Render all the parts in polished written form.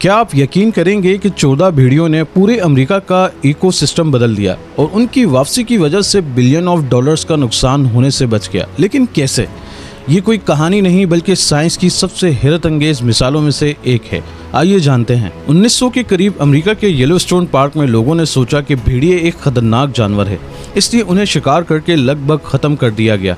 کیا آپ یقین کریں گے کہ 14 بھیڑیوں نے پورے امریکہ کا ایکو سسٹم بدل دیا اور ان کی واپسی کی وجہ سے بلین آف ڈالرز کا نقصان ہونے سے بچ گیا؟ لیکن کیسے؟ یہ کوئی کہانی نہیں بلکہ سائنس کی سب سے حیرت انگیز مثالوں میں سے ایک ہے۔ آئیے جانتے ہیں۔ 1900 کے قریب امریکہ کے یلو اسٹون پارک میں لوگوں نے سوچا کہ بھیڑیے ایک خطرناک جانور ہے، اس لیے انہیں شکار کر کے لگ بھگ ختم کر دیا گیا۔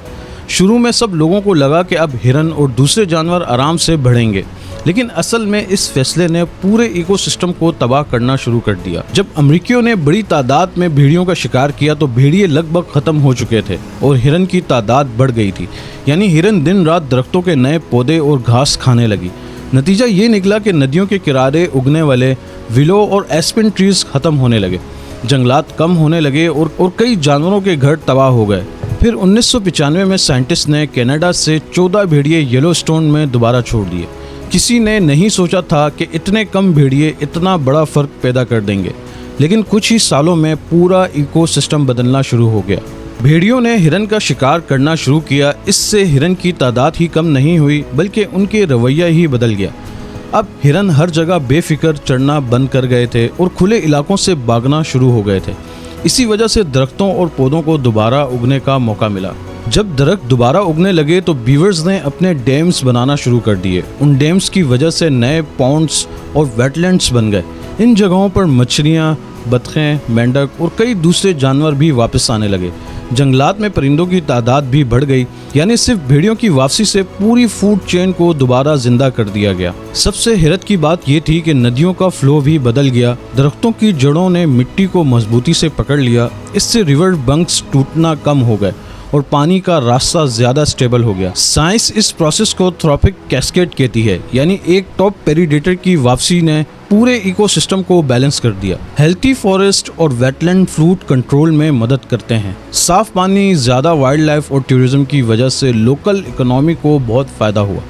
شروع میں سب لوگوں کو لگا کہ اب ہرن اور دوسرے جانور آرام سے بڑھیں گے، لیکن اصل میں اس فیصلے نے پورے ایکو سسٹم کو تباہ کرنا شروع کر دیا۔ جب امریکیوں نے بڑی تعداد میں بھیڑیوں کا شکار کیا تو بھیڑیے لگ بھگ ختم ہو چکے تھے اور ہرن کی تعداد بڑھ گئی تھی، یعنی ہرن دن رات درختوں کے نئے پودے اور گھاس کھانے لگی۔ نتیجہ یہ نکلا کہ ندیوں کے کنارے اگنے والے ویلو اور ایسپن ٹریز ختم ہونے لگے، جنگلات کم ہونے لگے اور کئی جانوروں کے گھر تباہ ہو گئے۔ پھر 1995 میں سائنٹسٹ نے کینیڈا سے 14 بھیڑیے یلو اسٹون میں دوبارہ چھوڑ دیے۔ کسی نے نہیں سوچا تھا کہ اتنے کم بھیڑیے اتنا بڑا فرق پیدا کر دیں گے، لیکن کچھ ہی سالوں میں پورا ایکو سسٹم بدلنا شروع ہو گیا۔ بھیڑیوں نے ہرن کا شکار کرنا شروع کیا، اس سے ہرن کی تعداد ہی کم نہیں ہوئی بلکہ ان کے رویہ ہی بدل گیا۔ اب ہرن ہر جگہ بے فکر چڑھنا بند کر گئے تھے اور کھلے علاقوں سے بھاگنا شروع ہو گئے تھے۔ اسی وجہ سے درختوں اور پودوں کو دوبارہ اگنے کا موقع ملا۔ جب درخت دوبارہ اگنے لگے تو بیورز نے اپنے ڈیمز بنانا شروع کر دیے۔ ان ڈیمز کی وجہ سے نئے پونڈز اور ویٹ لینڈز بن گئے۔ ان جگہوں پر مچھلیاں، بطخیں، مینڈک اور کئی دوسرے جانور بھی واپس آنے لگے۔ جنگلات میں پرندوں کی تعداد بھی بڑھ گئی، یعنی صرف بھیڑیوں کی واپسی سے پوری فوڈ چین کو دوبارہ زندہ کر دیا گیا۔ سب سے حیرت کی بات یہ تھی کہ ندیوں کا فلو بھی بدل گیا۔ درختوں کی جڑوں نے مٹی کو مضبوطی سے پکڑ لیا، اس سے ریور بنکس ٹوٹنا کم ہو گئے اور پانی کا راستہ زیادہ سٹیبل ہو گیا۔ سائنس اس پروسیس کو تھروپک کیسکیڈ کہتی ہے، یعنی ایک ٹاپ پیریڈیٹر کی واپسی نے پورے ایکو سسٹم کو بیلنس کر دیا۔ ہیلتھی فارسٹ اور ویٹ لینڈ فلوڈ کنٹرول میں مدد کرتے ہیں۔ صاف پانی، زیادہ وائلڈ لائف اور ٹورزم کی وجہ سے لوکل اکنامی کو بہت فائدہ ہوا۔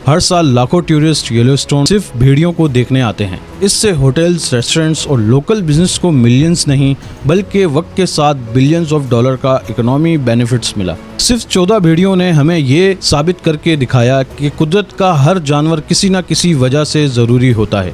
ہر سال لاکھوں ٹورسٹ یلو اسٹون صرف بھیڑیوں کو دیکھنے آتے ہیں۔ اس سے ہوٹلز، ریسٹورنٹس اور لوکل بزنس کو ملینز نہیں بلکہ وقت کے ساتھ بلینز آف ڈالر کا اکنامی بینیفٹس ملا۔ صرف 14 بھیڑیوں نے ہمیں یہ ثابت کر کے دکھایا کہ قدرت کا ہر جانور کسی نہ کسی وجہ سے ضروری ہوتا ہے۔